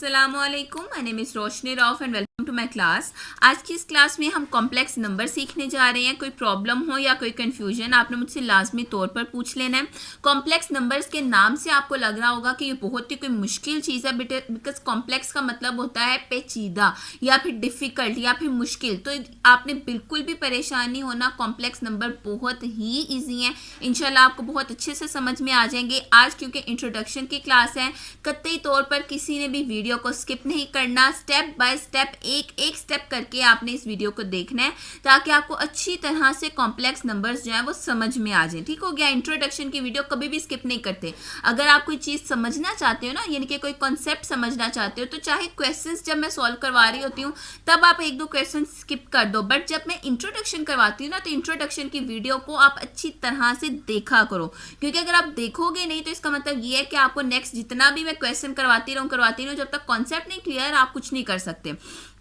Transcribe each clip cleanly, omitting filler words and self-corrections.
अस्सलामुअलैकुम, my name is Roshni Rauf and welcome to my class. आज की इस क्लास में हम कॉम्प्लेक्स नंबर सीखने जा रहे हैं। कोई प्रॉब्लम हो या कोई कन्फ्यूजन आपने मुझसे लाजमी तौर पर पूछ लेना है। कॉम्प्लेक्स नंबर्स के नाम से आपको लग रहा होगा कि ये बहुत ही कोई मुश्किल चीज़ है, बिकॉज कॉम्प्लेक्स का मतलब होता है पेचीदा या फिर डिफ़िकल्ट या फिर मुश्किल। तो आपने बिल्कुल भी परेशान नहीं होना, कॉम्प्लेक्स नंबर बहुत ही ईजी हैं। इंशाल्लाह आपको बहुत अच्छे से समझ में आ जाएंगे। आज क्योंकि इंट्रोडक्शन की क्लास है, कतई तौर पर किसी ने भी वीडियो को स्किप नहीं करना। स्टेप बाय स्टेप एक स्टेप करके आपने इस वीडियो को देखना है ताकि आपको अच्छी तरह से कॉम्प्लेक्स नंबर्स जो है वो समझ में आ जाए। ठीक हो गया। इंट्रोडक्शन की वीडियो कभी भी स्किप नहीं करते। अगर आप कोई चीज़ समझना चाहते हो ना, यानी कि कोई कॉन्सेप्ट समझना चाहते हो, तो चाहे क्वेश्चंस जब मैं सॉल्व करवा रही होती हूँ तब आप एक दो क्वेश्चन स्किप कर दो, बट जब मैं इंट्रोडक्शन करवाती हूँ ना, तो इंट्रोडक्शन की वीडियो को आप अच्छी तरह से देखा करो, क्योंकि अगर आप देखोगे नहीं तो इसका मतलब ये है कि आपको नेक्स्ट जितना भी मैं क्वेश्चन करवाती रहूँ, जब तक कॉन्सेप्ट नहीं क्लियर आप कुछ नहीं कर सकते।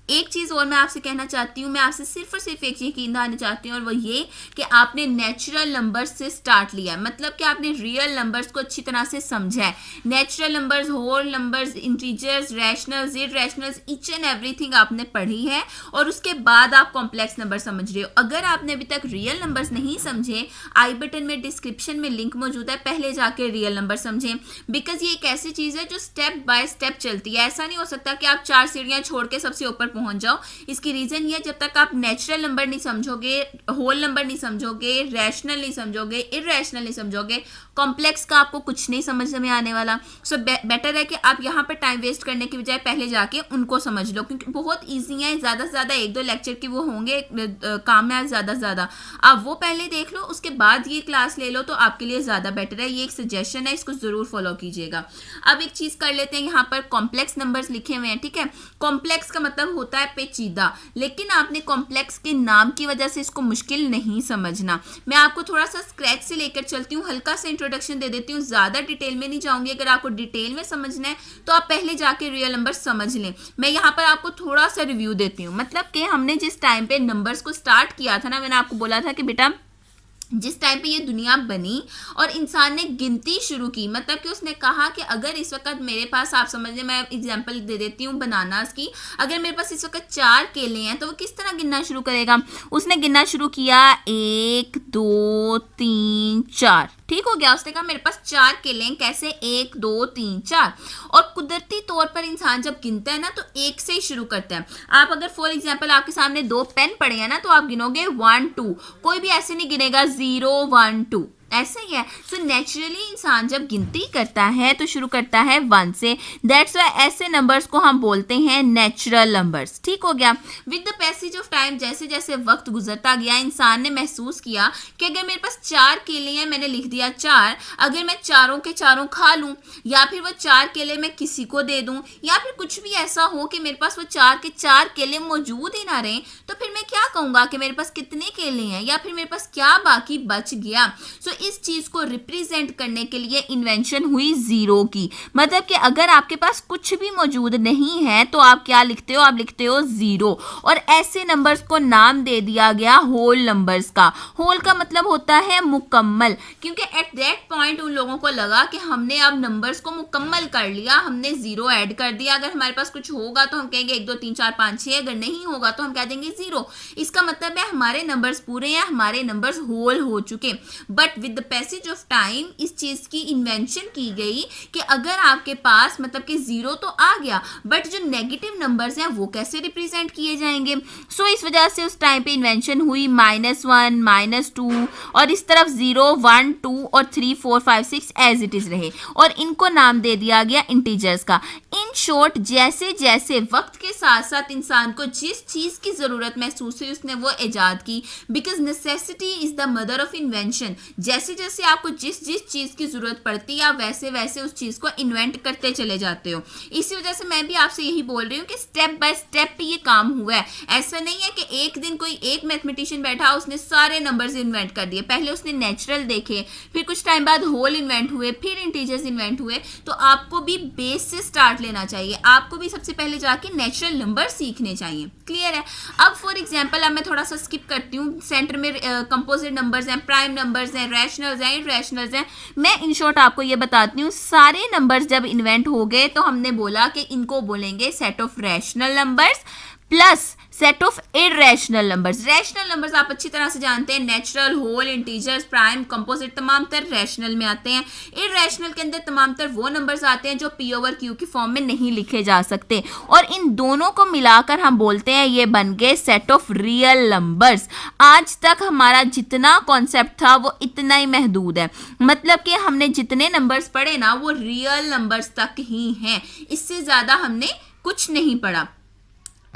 एक चीज़ और मैं आपसे कहना चाहती हूँ, मैं आपसे सिर्फ और सिर्फ एक यकीन दिलाना चाहती हूँ, और वो ये कि आपने नेचुरल नंबर्स से स्टार्ट लिया है। मतलब कि आपने रियल नंबर्स को अच्छी तरह से समझा है। Natural numbers, whole numbers, integers, rationals, irrationals, each and everything आपने पढ़ी है, और उसके बाद आप कॉम्प्लेक्स नंबर समझ रहे हो। अगर आपने अभी तक रियल नंबर्स नहीं समझे, आई बटन में डिस्क्रिप्शन में लिंक मौजूद है, पहले जाके रियल नंबर समझें, बिकॉज ये एक ऐसी चीज़ है जो स्टेप बाय स्टेप चलती है। ऐसा नहीं हो सकता कि आप 4 सीढ़ियाँ छोड़ के सबसे ऊपर पहुंच जाओ। इसकी रीजन ये, जब तक आप नेचुरल नंबर नहीं समझोगे, होल नंबर नहीं समझोगे, रैशनल नहीं समझोगे, इरैशनल नहीं समझोगे, कॉम्प्लेक्स का आपको कुछ नहीं समझ में आने वाला। सो बेटर है कि आप यहाँ पर टाइम वेस्ट करने की बजाय पहले जाके उनको समझ लो, क्योंकि बहुत ईजी है। ज़्यादा से ज़्यादा 1-2 लेक्चर की वो होंगे कामयाब, ज़्यादा से ज़्यादा आप वो पहले देख लो, उसके बाद ये क्लास ले लो तो आपके लिए ज़्यादा बेटर है। ये एक सजेशन है, इसको ज़रूर फॉलो कीजिएगा। अब एक चीज़ कर लेते हैं, यहाँ पर कॉम्प्लेक्स नंबर्स लिखे हुए हैं। ठीक है, कॉम्प्लेक्स का मतलब होता है पेचीदा, लेकिन आपने कॉम्प्लेक्स के नाम की वजह से इसको मुश्किल नहीं समझना। मैं आपको थोड़ा सा स्क्रैच से लेकर चलती हूँ, हल्का सा इंट्रोडक्शन दे देती हूँ, ज़्यादा डिटेल में नहीं जाऊंगी। अगर आपको डिटेल में समझना है तो आप पहले जाके रियल नंबर समझ लें। मैं यहाँ पर आपको थोड़ा सा रिव्यू देती हूँ। मतलब कि हमने जिस टाइम पे नंबर्स को स्टार्ट किया था ना, मैंने आपको बोला था कि बेटा जिस टाइम पे ये दुनिया बनी और इंसान ने गिनती शुरू की, मतलब कि उसने कहा कि अगर इस वक्त मेरे पास, आप समझ लें, मैं एग्जांपल दे देती हूँ बनानास की, अगर मेरे पास इस वक्त 4 केले हैं तो वो किस तरह गिनना शुरू करेगा? उसने गिनना शुरू किया 1 2 3 4। ठीक हो गया। उसने कहा मेरे पास 4 केले हैं। कैसे? 1 2 3 4। और कुदरती तौर पर इंसान जब गिनता है ना तो 1 से ही शुरू करता है। आप अगर फॉर एग्जांपल आपके सामने 2 पेन पड़े हैं ना, तो आप गिनोगे 1 2। कोई भी ऐसे नहीं गिनेगा 0 1 2, ऐसा ही है। सो नेचुरली इंसान जब गिनती करता है तो शुरू करता है 1 से। दैट्स वाई ऐसे नंबर्स को हम बोलते हैं नेचुरल नंबर्स। ठीक हो गया। With the passage of time, जैसे जैसे वक्त गुजरता गया, इंसान ने महसूस किया कि अगर मेरे पास 4 केले हैं, मैंने लिख दिया 4, अगर मैं चारों के चारों खा लूं, या फिर वो 4 केले मैं किसी को दे दूं, या फिर कुछ भी ऐसा हो कि मेरे पास वो 4 के 4 केले मौजूद ही ना रहे, तो फिर मैं क्या कहूँगा कि मेरे पास कितने केले हैं, या फिर मेरे पास क्या बाकी बच गया। सो इस चीज को रिप्रेजेंट करने के लिए इन्वेंशन हुई जीरो की। मतलब कि अगर आपके पास कुछ भी मौजूद नहीं है तो आप क्या लिखते हो? आप लिखते हो 0। और ऐसे नंबर्स को नाम दे दिया गया होल नंबर्स का। होल का मतलब होता है मुकम्मल, क्योंकि एट दैट पॉइंट उन लोगों को लगा कि हमने अब नंबर्स को मुकम्मल कर लिया, हमने 0 ऐड कर दिया। अगर हमारे पास कुछ होगा तो हम कहेंगे 1 2 3 4 5 6, अगर नहीं होगा तो हम कह देंगे 0। इसका मतलब है हमारे नंबर्स पूरे हैं, हमारे नंबर्स होल हो चुके। But with the passage of time इस चीज की इन्वेंशन की गई कि अगर आपके पास, मतलब कि 0 तो आ गया, बट जो नेगेटिव नंबर्स हैं वो कैसे रिप्रेजेंट किए जाएंगे। सो इस वजह से उस टाइम पे इन्वेंशन हुई -1 -2, और इस तरफ 0 1 2 और 3 4 5 6 एज इट इज रहे, और इनको नाम दे दिया गया इंटीजर्स का। इन शॉर्ट, जैसे जैसे वक्त के साथ साथ इंसान को जिस चीज की जरूरत महसूस हुई उसने वो ईजाद की, because necessity is the mother of invention. जैसे जैसे आपको जिस जिस चीज़ की ज़रूरत पड़ती है, आप वैसे वैसे उस चीज़ को इन्वेंट करते चले जाते हो। इसी वजह से मैं भी आपसे यही बोल रही हूँ कि स्टेप बाय स्टेप ये काम हुआ है। ऐसा नहीं है कि एक दिन कोई एक मैथमेटिशियन बैठा उसने सारे नंबर्स इन्वेंट कर दिए। पहले उसने नेचुरल देखे, फिर कुछ टाइम बाद होल इन्वेंट हुए, फिर इंटीजर्स इन्वेंट हुए। तो आपको भी बेस से स्टार्ट लेना करना चाहिए, आपको भी सबसे पहले जाके नेचुरल नंबर सीखने चाहिए। क्लियर है? अब फॉर एग्जांपल अब मैं थोड़ा सा स्किप करती हूँ, सेंटर में कंपोजिट नंबर्स हैं, प्राइम नंबर्स हैं, रैशनल्स हैं, इरैशनल्स हैं। मैं इन शॉर्ट आपको ये बताती हूँ, सारे नंबर्स जब इन्वेंट हो गए तो हमने बोला कि इनको बोलेंगे set of rational numbers plus set of irrational numbers. Rational numbers आप अच्छी तरह से जानते हैं, natural, whole, integers, prime, composite तमाम तर रैशनल में आते हैं। इरेशनल के अंदर तमाम तर वो नंबर्स आते हैं जो पी ओवर क्यू की फॉर्म में नहीं लिखे जा सकते, और इन दोनों को मिलाकर हम बोलते हैं ये बन गए सेट ऑफ रियल नंबर्स। आज तक हमारा जितना कॉन्सेप्ट था वो इतना ही महदूद है, मतलब कि हमने जितने नंबर्स पढ़े ना वो रियल नंबर्स तक ही हैं, इससे ज़्यादा हमने कुछ नहीं पढ़ा।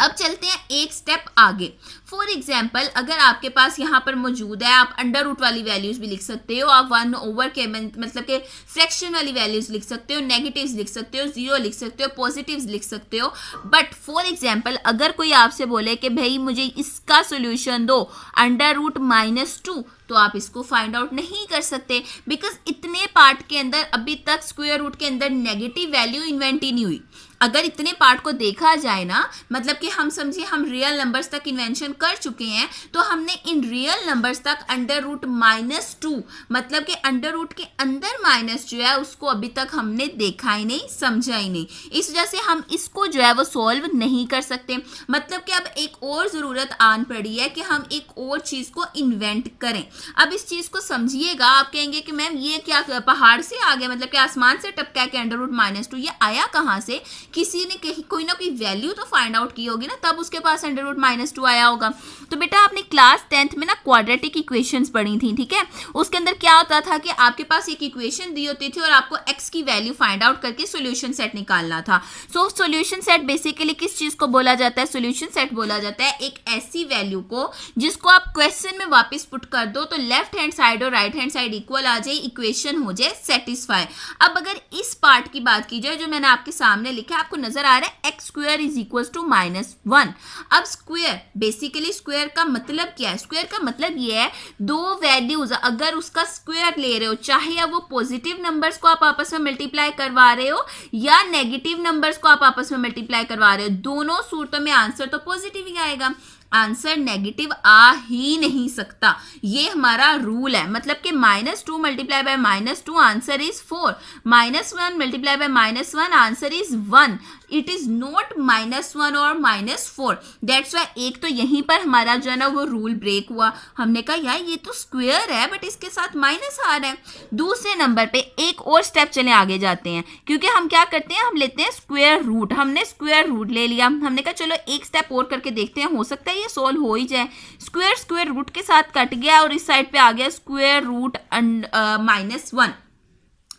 अब चलते हैं एक स्टेप आगे। फॉर एग्जाम्पल अगर आपके पास यहाँ पर मौजूद है, आप अंडर रूट वाली वैल्यूज भी लिख सकते हो, आप 1 ओवर के मतलब के फ्रैक्शन वाली वैल्यूज लिख सकते हो, नेगेटिव्स लिख सकते हो, जीरो लिख सकते हो, पॉजिटिव्स लिख सकते हो। बट फॉर एग्जाम्पल अगर कोई आपसे बोले कि भाई मुझे इसका सोल्यूशन दो अंडर रूट -2, तो आप इसको फाइंड आउट नहीं कर सकते, बिकॉज इतने पार्ट के अंदर अभी तक स्क्वायर रूट के अंदर नेगेटिव वैल्यू इन्वेंट ही नहीं हुई। अगर इतने पार्ट को देखा जाए ना, मतलब कि हम समझिए हम रियल नंबर्स तक इन्वेंशन कर चुके हैं, तो हमने इन रियल नंबर्स तक अंडर रूट -2 मतलब कि अंडर रूट के अंदर माइनस जो है उसको अभी तक हमने देखा ही नहीं, समझा ही नहीं। इस वजह से हम इसको जो है वो सॉल्व नहीं कर सकते। मतलब कि अब एक और ज़रूरत आन पड़ी है कि हम एक और चीज़ को इन्वेंट करें। अब इस चीज़ को समझिएगा, आप कहेंगे कि मैम ये क्या पहाड़ से आ गया, मतलब कि आसमान से टपका के अंडर रूट -2, ये आया कहाँ से? किसी ने कहीं कोई ना कोई वैल्यू तो फाइंड आउट की होगी ना, तब उसके पास अंडर रूट -2 आया होगा। तो बेटा आपने क्लास 10th में ना क्वाड्रेटिक इक्वेशंस पढ़ी थी, ठीक है? उसके अंदर क्या होता था कि आपके पास एक इक्वेशन दी होती थी और आपको x की वैल्यू फाइंड आउट करके सॉल्यूशन सेट निकालना था। सो सॉल्यूशन सेट बेसिकली किस चीज को बोला जाता है? सॉल्यूशन सेट बोला जाता है एक ऐसी वैल्यू को जिसको आप क्वेश्चन में वापस पुट कर दो तो लेफ्ट हैंड साइड और राइट हैंड साइड इक्वल आ जाए, इक्वेशन हो जाए सेटिस्फाई। अब अगर इस पार्ट की बात की जाए जो मैंने आपके सामने लिखा है, आपको नजर आ रहा है x square is equal to -1। अब स्क्वायर बेसिकली स्क्वायर का मतलब क्या है? स्क्वायर का मतलब ये है दो वैल्यूज अगर उसका स्क्वायर ले रहे हो, चाहे अब वो पॉजिटिव नंबर्स को आप आपस में मल्टीप्लाई करवा रहे हो या नेगेटिव नंबर्स को आप आपस में मल्टीप्लाई करवा रहे हो, दोनों सूरतों में आंसर तो पॉजिटिव ही आएगा, आंसर नेगेटिव आ ही नहीं सकता। ये हमारा रूल है। मतलब कि -2 multiply by -2 answer is 4, -1 multiply bye -1 answer is 1। It is not -1 और -4। दैट्स वाई एक तो यहीं पर हमारा जो है ना वो रूल ब्रेक हुआ। हमने कहा यार ये तो स्क्वायर है बट इसके साथ माइनस आ रहा है। दूसरे नंबर पे एक और स्टेप चले आगे जाते हैं, क्योंकि हम क्या करते हैं, हम लेते हैं स्क्वायर रूट। हमने स्क्वायर रूट ले लिया, हमने कहा चलो एक स्टेप और करके देखते हैं, हो सकता है ये सोल्व हो ही जाए। स्क्वायर रूट के साथ कट गया और इस साइड पे आ गया स्क्वायर रूट -1।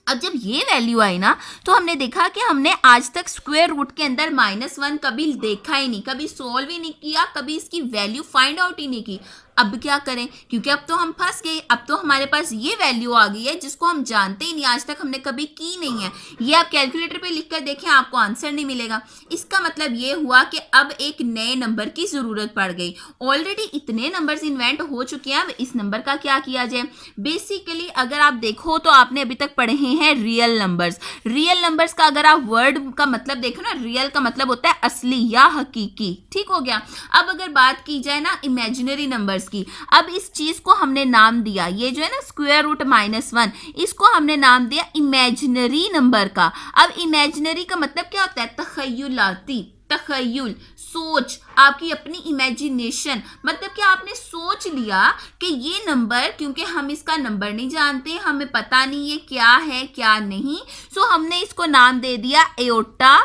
अब जब ये वैल्यू आई ना तो हमने देखा कि हमने आज तक स्क्वायर रूट के अंदर -1 कभी देखा ही नहीं, कभी सोल्व ही नहीं किया, कभी इसकी वैल्यू फाइंड आउट ही नहीं की। अब क्या करें, क्योंकि अब तो हम फंस गए। अब तो हमारे पास ये वैल्यू आ गई है जिसको हम जानते ही नहीं, आज तक हमने कभी की नहीं है। ये आप कैलकुलेटर पे लिख कर देखें, आपको आंसर नहीं मिलेगा। इसका मतलब ये हुआ कि अब एक नए नंबर की ज़रूरत पड़ गई। ऑलरेडी इतने नंबर्स इन्वेंट हो चुके हैं, अब इस नंबर का क्या किया जाए। बेसिकली अगर आप देखो तो आपने अभी तक पढ़े हैं रियल नंबर्स। रियल नंबर्स का अगर आप वर्ड का मतलब देखो ना, रियल का मतलब होता है असली या हकीकी, ठीक हो गया। अब अगर बात की जाए ना इमेजिनरी नंबर्स की, अब इस चीज को हमने नाम दिया, ये जो है ना स्क्वायर रूट -1, इसको हमने नाम दिया इमेजिनरी नंबर का। अब इमेजिनरी का मतलब क्या होता है? तखय्युलाती, तखय्युल, सोच, आपकी अपनी इमेजिनेशन। मतलब कि आपने सोच लिया कि ये नंबर, क्योंकि हम इसका नंबर नहीं जानते, हमें पता नहीं ये क्या है क्या नहीं, सो हमने इसको नाम दे दिया एओटा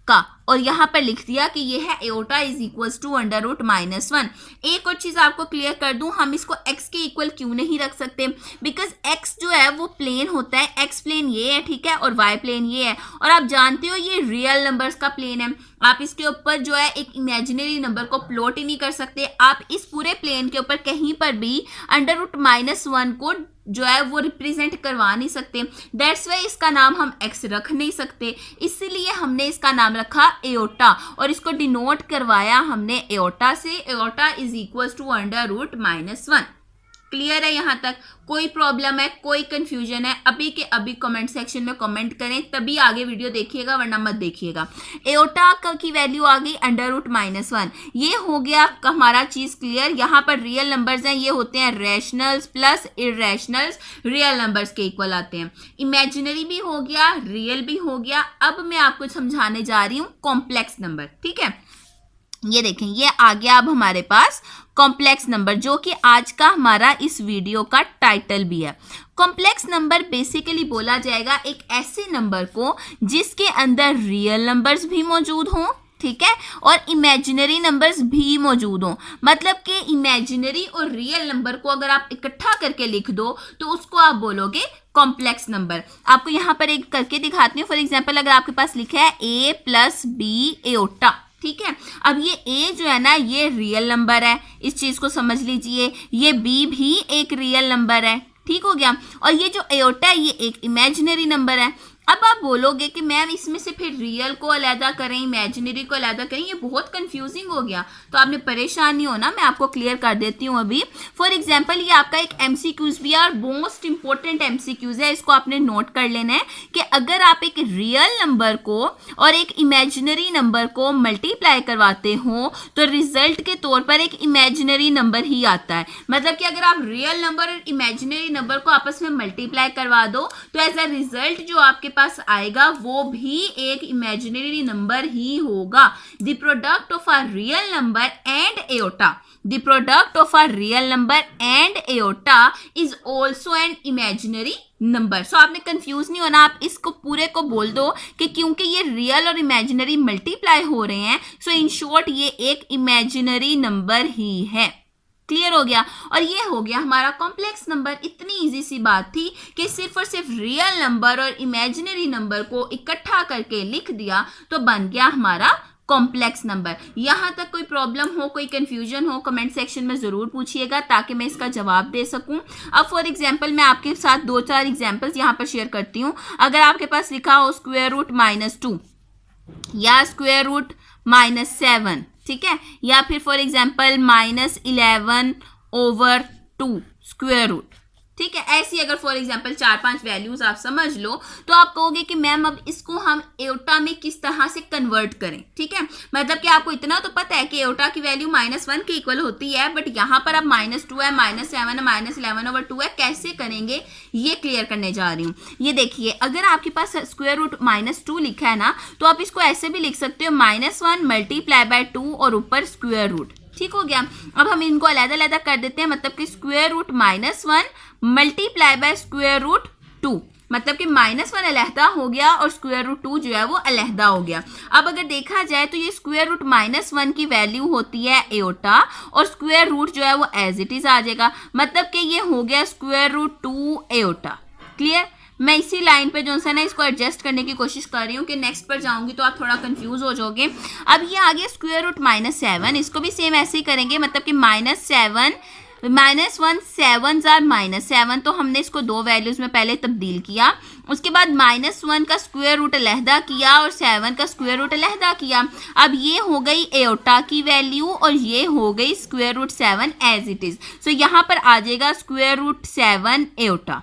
का, और यहाँ पर लिख दिया कि ये है iota is equal to under root -1। एक और चीज आपको क्लियर कर दूं, हम इसको x के इक्वल क्यों नहीं रख सकते? बिकॉज x जो है वो प्लेन होता है, x प्लेन ये है, ठीक है, और y प्लेन ये है, और आप जानते हो ये रियल नंबर्स का प्लेन है। आप इसके ऊपर जो है एक इमेजिनरी नंबर को प्लॉट ही नहीं कर सकते। आप इस पूरे प्लेन के ऊपर कहीं पर भी अंडर रूट -1 को जो है वो रिप्रेजेंट करवा नहीं सकते। दैट्स वाई इसका नाम हम x रख नहीं सकते, इसीलिए हमने इसका नाम रखा एओटा, और इसको डिनोट करवाया हमने एओटा से। Iota is equal to under root -1। Clear है? यहाँ तक कोई प्रॉब्लम है, कोई कंफ्यूजन है, अभी के अभी कमेंट सेक्शन में कमेंट करें, तभी आगे वीडियो देखिएगा, वरना मत देखिएगा। एओटा की वैल्यू आ गई √-1, ये हो गया हमारा चीज क्लियर। यहाँ पर रियल नंबर्स हैं, ये होते हैं rationals plus irrationals, real numbers के इक्वल आते हैं। इमेजिनरी भी हो गया, रियल भी हो गया। अब मैं आपको समझाने जा रही हूँ कॉम्प्लेक्स नंबर, ठीक है? ये देखें, ये आ गया अब हमारे पास कॉम्प्लेक्स नंबर, जो कि आज का हमारा इस वीडियो का टाइटल भी है। कॉम्प्लेक्स नंबर बेसिकली बोला जाएगा एक ऐसे नंबर को जिसके अंदर रियल नंबर्स भी मौजूद हों, ठीक है, और इमेजिनरी नंबर्स भी मौजूद हों। मतलब कि इमेजिनरी और रियल नंबर को अगर आप इकट्ठा करके लिख दो तो उसको आप बोलोगे कॉम्प्लेक्स नंबर। आपको यहाँ पर एक करके दिखाती हूँ। फॉर एग्जाम्पल, अगर आपके पास लिखा है a+b एओटा, ठीक है, अब ये a जो है ना, ये रियल नंबर है, इस चीज को समझ लीजिए। ये b भी एक रियल नंबर है, ठीक हो गया, और ये जो एओटा है ये एक इमेजिनरी नंबर है। अब आप बोलोगे कि मैम इसमें से फिर रियल को अलहदा करें, इमेजिनरी को अलहदा करें, ये बहुत कंफ्यूजिंग हो गया। तो आपने परेशान नहीं होना, मैं आपको क्लियर कर देती हूँ अभी। फॉर एग्जांपल, ये आपका एक एमसीक्यूज भी है और मोस्ट इंपॉर्टेंट एमसीक्यूज है, इसको आपने नोट कर लेना है कि अगर आप एक रियल नंबर को और एक इमेजिनरी नंबर को मल्टीप्लाई करवाते हो तो रिजल्ट के तौर पर एक इमेजिनरी नंबर ही आता है। मतलब कि अगर आप रियल नंबर और इमेजिनरी नंबर को आपस में मल्टीप्लाई करवा दो तो एज अ रिजल्ट जो आपके पास आएगा वो भी एक इमेजिनरी नंबर ही होगा। The product of a real number and iota, the product of a real number and iota is also an imaginary number. So आपने कंफ्यूज नहीं होना, आप इसको पूरे को बोल दो कि क्योंकि ये रियल और इमेजिनरी मल्टीप्लाई हो रहे हैं, सो इन शॉर्ट ये एक इमेजिनरी नंबर ही है। क्लियर हो गया? और ये हो गया हमारा कॉम्प्लेक्स नंबर। इतनी इजी सी बात थी कि सिर्फ और सिर्फ रियल नंबर और इमेजिनरी नंबर को इकट्ठा करके लिख दिया तो बन गया हमारा कॉम्प्लेक्स नंबर। यहाँ तक कोई प्रॉब्लम हो, कोई कंफ्यूजन हो, कमेंट सेक्शन में ज़रूर पूछिएगा ताकि मैं इसका जवाब दे सकूं। अब फॉर एग्जांपल मैं आपके साथ 2-4 एग्जांपल्स यहाँ पर शेयर करती हूँ। अगर आपके पास लिखा हो √-2 या √-7, ठीक है, या फिर फॉर एग्जांपल -11/2 स्क्वायर रूट, ठीक है, ऐसी अगर फॉर एग्जांपल 4-5 वैल्यूज आप समझ लो तो आप कहोगे कि मैम अब इसको हम एओटा में किस तरह से कन्वर्ट करें। ठीक है, मतलब कि आपको इतना तो पता है कि एओटा की वैल्यू -1 के इक्वल होती है, बट यहाँ पर अब -2 है, -7 है, -11/2 है, कैसे करेंगे ये क्लियर करने जा रही हूँ। ये देखिए, अगर आपके पास स्क्वायर रूट -2 लिखा है ना तो आप इसको ऐसे भी लिख सकते हो, -1 मल्टीप्लाई बाय 2 और ऊपर स्क्वायर रूट। ठीक हो गया। अब हम इनको अलग-अलग कर देते हैं, मतलब कि square root -1 multiply by square root 2, मतलब कि -1 अलहदा हो गया और स्क्वायर रूट 2 जो है वो अलहदा हो गया। अब अगर देखा जाए तो ये स्क्वायर रूट -1 की वैल्यू होती है एओटा और स्क्वायर रूट जो है वो एज इट इज आ जाएगा, मतलब कि ये हो गया स्क्वायर रूट 2 एओटा। क्लियर? मैं इसी लाइन पे जो है ना इसको एडजस्ट करने की कोशिश कर रही हूँ कि नेक्स्ट पर जाऊंगी तो आप थोड़ा कंफ्यूज हो जाओगे। अब ये आ गया स्क्वायर रूट -7, इसको भी सेम ऐसे ही करेंगे, मतलब कि -1 7 -7, तो हमने इसको 2 वैल्यूज में पहले तब्दील किया, उसके बाद -1 का स्क्वायर रूट अलहदा किया और 7 का स्क्वायर रूट अलहदा किया। अब ये हो गई एओटा की वैल्यू और ये हो गई square root 7 as it is. So यहाँ पर आ जाएगा स्क्वायर रूट 7 एओटा।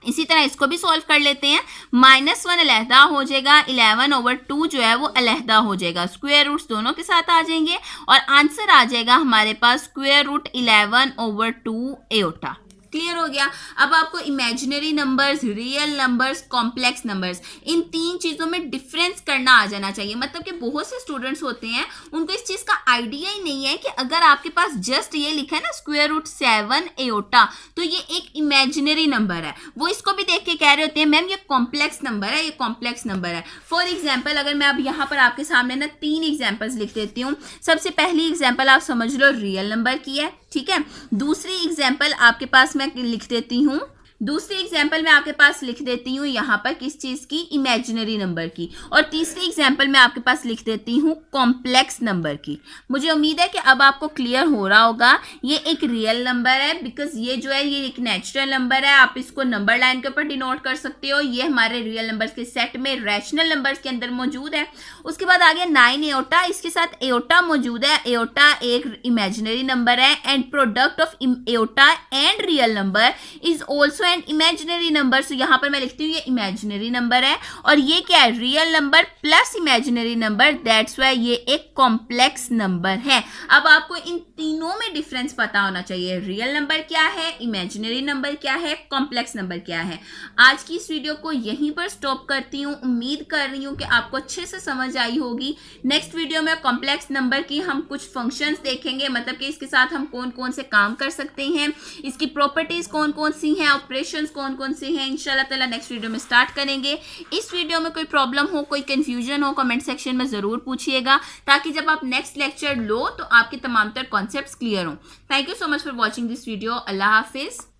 इसी तरह इसको भी सॉल्व कर लेते हैं, -1 अलहदा हो जाएगा, 11/2 जो है वो अलहदा हो जाएगा, स्क्वायर रूट्स दोनों के साथ आ जाएंगे और आंसर आ जाएगा हमारे पास स्क्वायर रूट 11/2 एओटा। क्लियर हो गया? अब आपको imaginary numbers, real numbers, complex numbers, इन 3 चीज़ों में डिफरेंस करना आ जाना चाहिए। मतलब कि बहुत से स्टूडेंट्स होते हैं उनको इस चीज़ का आइडिया ही नहीं है कि अगर आपके पास जस्ट ये लिखा है ना स्क्वायर रूट 7 एओटा तो ये एक इमेजिनरी नंबर है, वो इसको भी देख के कह रहे होते हैं मैम ये कॉम्प्लेक्स नंबर है, ये कॉम्प्लेक्स नंबर है। फॉर एग्जाम्पल अगर मैं अब यहाँ पर आपके सामने ना 3 एग्जाम्पल्स लिख देती हूँ। सबसे पहली एग्जाम्पल आप समझ लो रियल नंबर की है, ठीक है। दूसरी एग्जाम्पल आपके पास मैं लिख देती हूँ दूसरी एग्जाम्पल मैं आपके पास लिख देती हूँ यहाँ पर किस चीज़ की, इमेजिनरी नंबर की। और तीसरी एग्जाम्पल मैं आपके पास लिख देती हूँ कॉम्प्लेक्स नंबर की। मुझे उम्मीद है कि अब आपको क्लियर हो रहा होगा। ये एक रियल नंबर है, बिकॉज ये जो है ये एक नेचुरल नंबर है, आप इसको नंबर लाइन के ऊपर डिनोट कर सकते हो। ये हमारे रियल नंबर्स के सेट में रैशनल नंबर्स के अंदर मौजूद है। उसके बाद आ गया 9 एओटा, इसके साथ एओटा मौजूद है। एओटा एक इमेजिनरी नंबर है and product of iota and real number is also an imaginary number. So यहाँ पर मैं लिखती हूँ ये इमेजिनरी नंबर है और ये क्या है, real number plus imaginary number, that's why ये एक कॉम्प्लेक्स नंबर है। अब आपको इन तीनों में डिफरेंस पता होना चाहिए, रियल नंबर क्या है, इमेजिनरी नंबर क्या है, कॉम्प्लेक्स नंबर क्या है। आज की इस वीडियो को यहीं पर स्टॉप करती हूँ। उम्मीद कर रही हूँ कि आपको अच्छे से समझ आई होगी। नेक्स्ट वीडियो में कॉम्प्लेक्स नंबर की हम कुछ फंक्शंस देखेंगे, मतलब कि इसके साथ हम कौन कौन से काम कर सकते हैं, इसकी प्रॉपर्टीज कौन कौन सी हैं, ऑपरेशंस कौन कौन से हैं। इंशाल्लाह ताला नेक्स्ट वीडियो में स्टार्ट करेंगे। इस वीडियो में कोई प्रॉब्लम हो, कोई कंफ्यूजन हो, कमेंट सेक्शन में ज़रूर पूछिएगा, ताकि जब आप नेक्स्ट लेक्चर लो तो आपके तमाम तर कॉन्सेप्ट्स क्लियर हो। Thank you so much for watching this video. अल्लाह हाफिज़।